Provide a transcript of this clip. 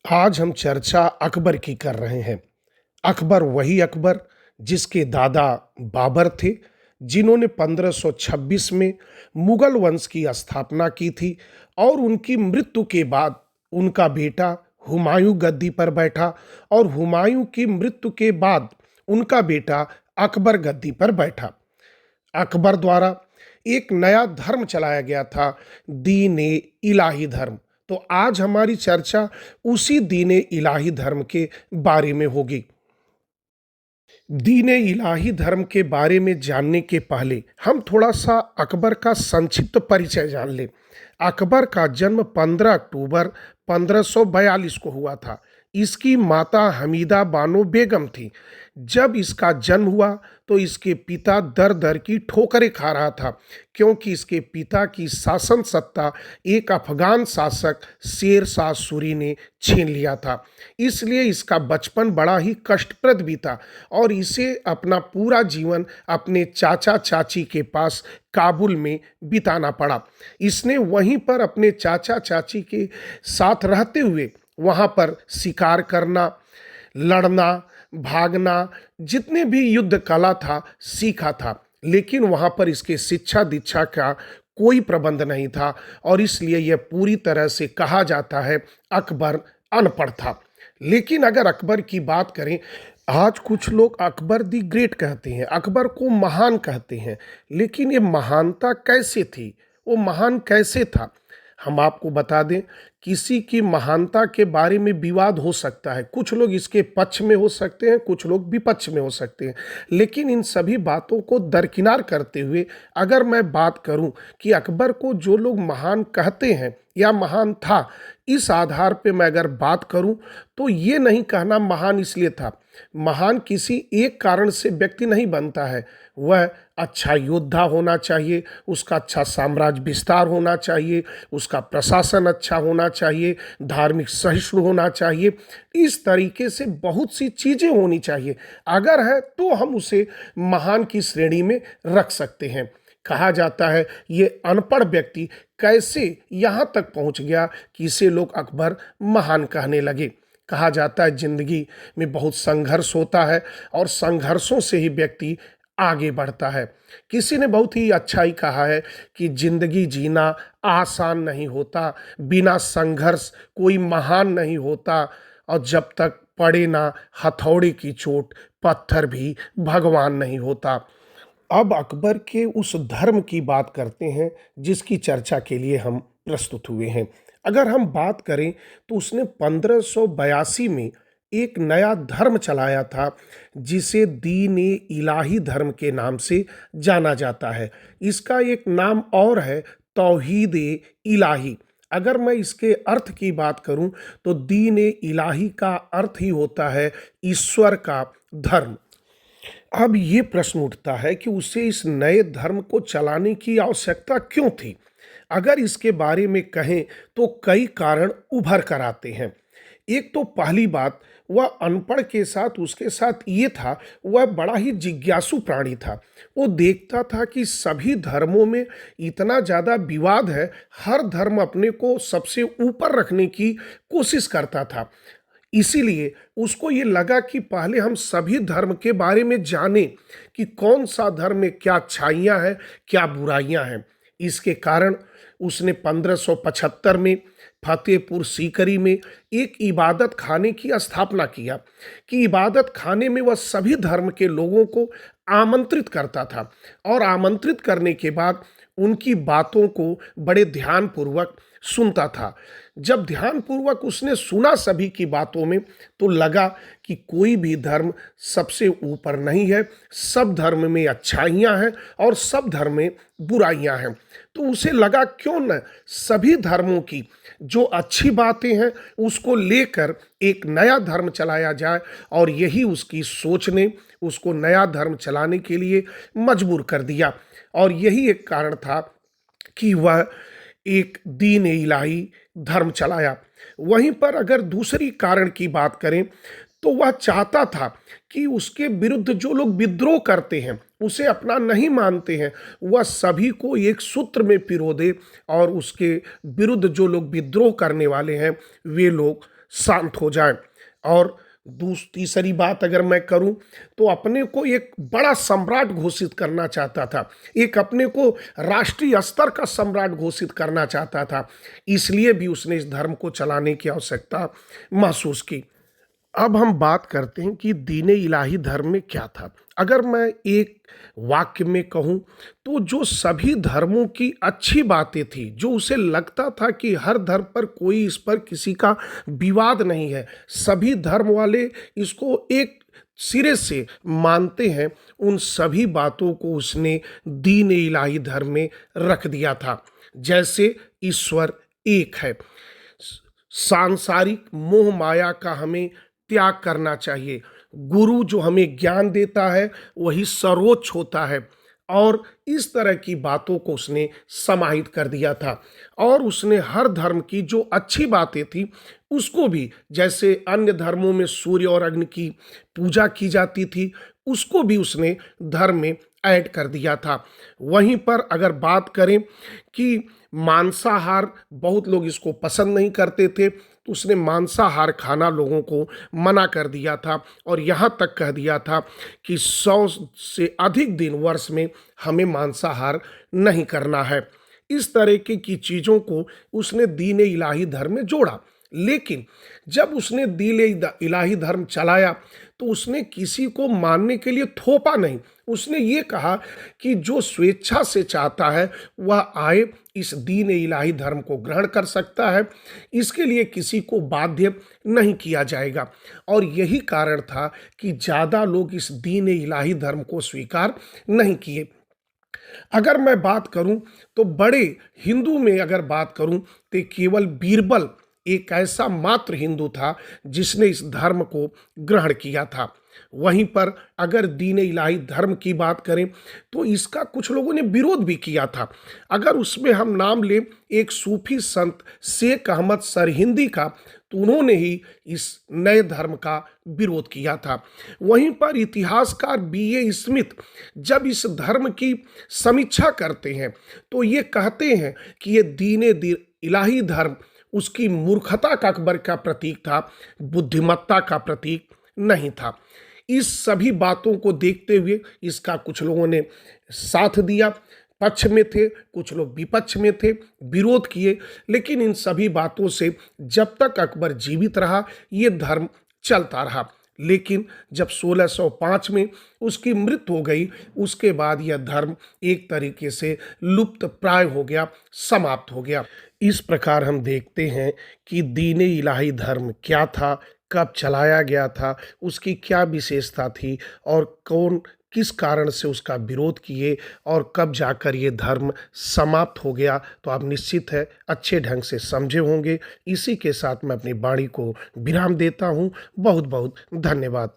आज हम चर्चा अकबर की कर रहे हैं। अकबर वही अकबर जिसके दादा बाबर थे, जिन्होंने 1526 में मुगल वंश की स्थापना की थी और उनकी मृत्यु के बाद उनका बेटा हुमायूं गद्दी पर बैठा और हुमायूं की मृत्यु के बाद उनका बेटा अकबर गद्दी पर बैठा। अकबर द्वारा एक नया धर्म चलाया गया था, दीन ए इलाही धर्म। तो आज हमारी चर्चा उसी दीन ए इलाही धर्म के बारे में होगी। दीन ए इलाही धर्म के बारे में जानने के पहले हम थोड़ा सा अकबर का संक्षिप्त परिचय जान लें। अकबर का जन्म 15 अक्टूबर 1542 को हुआ था। इसकी माता हमीदा बानो बेगम थी। जब इसका जन्म हुआ तो इसके पिता दर दर की ठोकरें खा रहा था, क्योंकि इसके पिता की शासन सत्ता एक अफगान शासक शेर शाह सूरी ने छीन लिया था। इसलिए इसका बचपन बड़ा ही कष्टप्रद बीता और इसे अपना पूरा जीवन अपने चाचा चाची के पास काबुल में बिताना पड़ा। इसने वहीं पर अपने चाचा चाची के साथ रहते हुए वहाँ पर शिकार करना, लड़ना, भागना, जितने भी युद्ध कला था सीखा था। लेकिन वहाँ पर इसके शिक्षा दीक्षा का कोई प्रबंध नहीं था और इसलिए यह पूरी तरह से कहा जाता है अकबर अनपढ़ था। लेकिन अगर अकबर की बात करें, आज कुछ लोग अकबर दी ग्रेट कहते हैं, अकबर को महान कहते हैं। लेकिन ये महानता कैसे थी, वो महान कैसे था, हम आपको बता दें। किसी की महानता के बारे में विवाद हो सकता है, कुछ लोग इसके पक्ष में हो सकते हैं, कुछ लोग विपक्ष में हो सकते हैं। लेकिन इन सभी बातों को दरकिनार करते हुए अगर मैं बात करूं कि अकबर को जो लोग महान कहते हैं या महान था, इस आधार पे मैं अगर बात करूं तो ये नहीं कहना महान इसलिए था। महान किसी एक कारण से व्यक्ति नहीं बनता है। वह अच्छा योद्धा होना चाहिए, उसका अच्छा साम्राज्य विस्तार होना चाहिए, उसका प्रशासन अच्छा होना चाहिए, धार्मिक सहिष्णु होना चाहिए। इस तरीके से बहुत सी चीज़ें होनी चाहिए। अगर है तो हम उसे महान की श्रेणी में रख सकते हैं। कहा जाता है ये अनपढ़ व्यक्ति कैसे यहाँ तक पहुँच गया कि इसे लोग अकबर महान कहने लगे। कहा जाता है जिंदगी में बहुत संघर्ष होता है और संघर्षों से ही व्यक्ति आगे बढ़ता है। किसी ने बहुत ही अच्छा ही कहा है कि जिंदगी जीना आसान नहीं होता, बिना संघर्ष कोई महान नहीं होता, और जब तक पड़े ना हथौड़े की चोट पत्थर भी भगवान नहीं होता। अब अकबर के उस धर्म की बात करते हैं जिसकी चर्चा के लिए हम प्रस्तुत हुए हैं। अगर हम बात करें तो उसने 1582 में एक नया धर्म चलाया था जिसे दीन ए इलाही धर्म के नाम से जाना जाता है। इसका एक नाम और है तौहीद ए इलाही। अगर मैं इसके अर्थ की बात करूं तो दीन ए इलाही का अर्थ ही होता है ईश्वर का धर्म। अब ये प्रश्न उठता है कि उसे इस नए धर्म को चलाने की आवश्यकता क्यों थी। अगर इसके बारे में कहें तो कई कारण उभर कर आते हैं। एक तो पहली बात, वह अनपढ़ के साथ उसके साथ ये था, वह बड़ा ही जिज्ञासु प्राणी था। वो देखता था कि सभी धर्मों में इतना ज़्यादा विवाद है, हर धर्म अपने को सबसे ऊपर रखने की कोशिश करता था। इसीलिए उसको ये लगा कि पहले हम सभी धर्म के बारे में जानें कि कौन सा धर्म में क्या अच्छाइयाँ हैं, क्या बुराइयाँ हैं। इसके कारण उसने 1575 में फतेहपुर सीकरी में एक इबादत खाने की स्थापना किया कि इबादत खाने में वह सभी धर्म के लोगों को आमंत्रित करता था और आमंत्रित करने के बाद उनकी बातों को बड़े ध्यानपूर्वक सुनता था। जब ध्यानपूर्वक उसने सुना सभी की बातों में तो लगा कि कोई भी धर्म सबसे ऊपर नहीं है, सब धर्म में अच्छाइयाँ हैं और सब धर्म में बुराइयाँ हैं। तो उसे लगा क्यों न सभी धर्मों की जो अच्छी बातें हैं उसको लेकर एक नया धर्म चलाया जाए, और यही उसकी सोच ने उसको नया धर्म चलाने के लिए मजबूर कर दिया। और यही एक कारण था कि वह एक दीन इलाही धर्म चलाया। वहीं पर अगर दूसरी कारण की बात करें तो वह चाहता था कि उसके विरुद्ध जो लोग विद्रोह करते हैं, उसे अपना नहीं मानते हैं, वह सभी को एक सूत्र में पिरो दे और उसके विरुद्ध जो लोग विद्रोह करने वाले हैं वे लोग शांत हो जाएं। और तीसरी बात अगर मैं करूं तो अपने को एक बड़ा सम्राट घोषित करना चाहता था, एक अपने को राष्ट्रीय स्तर का सम्राट घोषित करना चाहता था। इसलिए भी उसने इस धर्म को चलाने की आवश्यकता महसूस की। अब हम बात करते हैं कि दीन इलाही धर्म में क्या था। अगर मैं एक वाक्य में कहूँ तो जो सभी धर्मों की अच्छी बातें थी, जो उसे लगता था कि हर धर्म पर कोई इस पर किसी का विवाद नहीं है, सभी धर्म वाले इसको एक सिरे से मानते हैं, उन सभी बातों को उसने दीन इलाही धर्म में रख दिया था। जैसे ईश्वर एक है, सांसारिक मोह माया का हमें त्याग करना चाहिए, गुरु जो हमें ज्ञान देता है वही सर्वोच्च होता है, और इस तरह की बातों को उसने समाहित कर दिया था। और उसने हर धर्म की जो अच्छी बातें थी उसको भी, जैसे अन्य धर्मों में सूर्य और अग्नि की पूजा की जाती थी, उसको भी उसने धर्म में ऐड कर दिया था। वहीं पर अगर बात करें कि मांसाहार, बहुत लोग इसको पसंद नहीं करते थे, तो उसने मांसाहार खाना लोगों को मना कर दिया था, और यहाँ तक कह दिया था कि 100 से अधिक दिन वर्ष में हमें मांसाहार नहीं करना है। इस तरीके की चीज़ों को उसने दीन इलाही धर्म में जोड़ा। लेकिन जब उसने दीन इलाही धर्म चलाया तो उसने किसी को मानने के लिए थोपा नहीं। उसने ये कहा कि जो स्वेच्छा से चाहता है वह आए, इस दीन इलाही धर्म को ग्रहण कर सकता है, इसके लिए किसी को बाध्य नहीं किया जाएगा। और यही कारण था कि ज़्यादा लोग इस दीन इलाही धर्म को स्वीकार नहीं किए। अगर मैं बात करूं तो बड़े हिंदू में अगर बात करूं तो केवल बीरबल एक ऐसा मात्र हिंदू था जिसने इस धर्म को ग्रहण किया था। वहीं पर अगर दीन इलाही धर्म की बात करें तो इसका कुछ लोगों ने विरोध भी किया था। अगर उसमें हम नाम लें एक सूफी संत शेख अहमद सरहिंदी का, तो उन्होंने ही इस नए धर्म का विरोध किया था। वहीं पर इतिहासकार B.A. स्मिथ जब इस धर्म की समीक्षा करते हैं तो ये कहते हैं कि ये दीन इलाही धर्म उसकी मूर्खता का अकबर का प्रतीक था, बुद्धिमत्ता का प्रतीक नहीं था। इस सभी बातों को देखते हुए इसका कुछ लोगों ने साथ दिया, पक्ष में थे, कुछ लोग विपक्ष में थे, विरोध किए। लेकिन इन सभी बातों से जब तक अकबर जीवित रहा ये धर्म चलता रहा। लेकिन जब 1605 में उसकी मृत्यु हो गई, उसके बाद यह धर्म एक तरीके से लुप्त प्राय हो गया, समाप्त हो गया। इस प्रकार हम देखते हैं कि दीन इलाही धर्म क्या था, कब चलाया गया था, उसकी क्या विशेषता थी, और कौन किस कारण से उसका विरोध किए, और कब जाकर ये धर्म समाप्त हो गया। तो आप निश्चित है अच्छे ढंग से समझे होंगे। इसी के साथ मैं अपनी वाणी को विराम देता हूँ। बहुत बहुत धन्यवाद।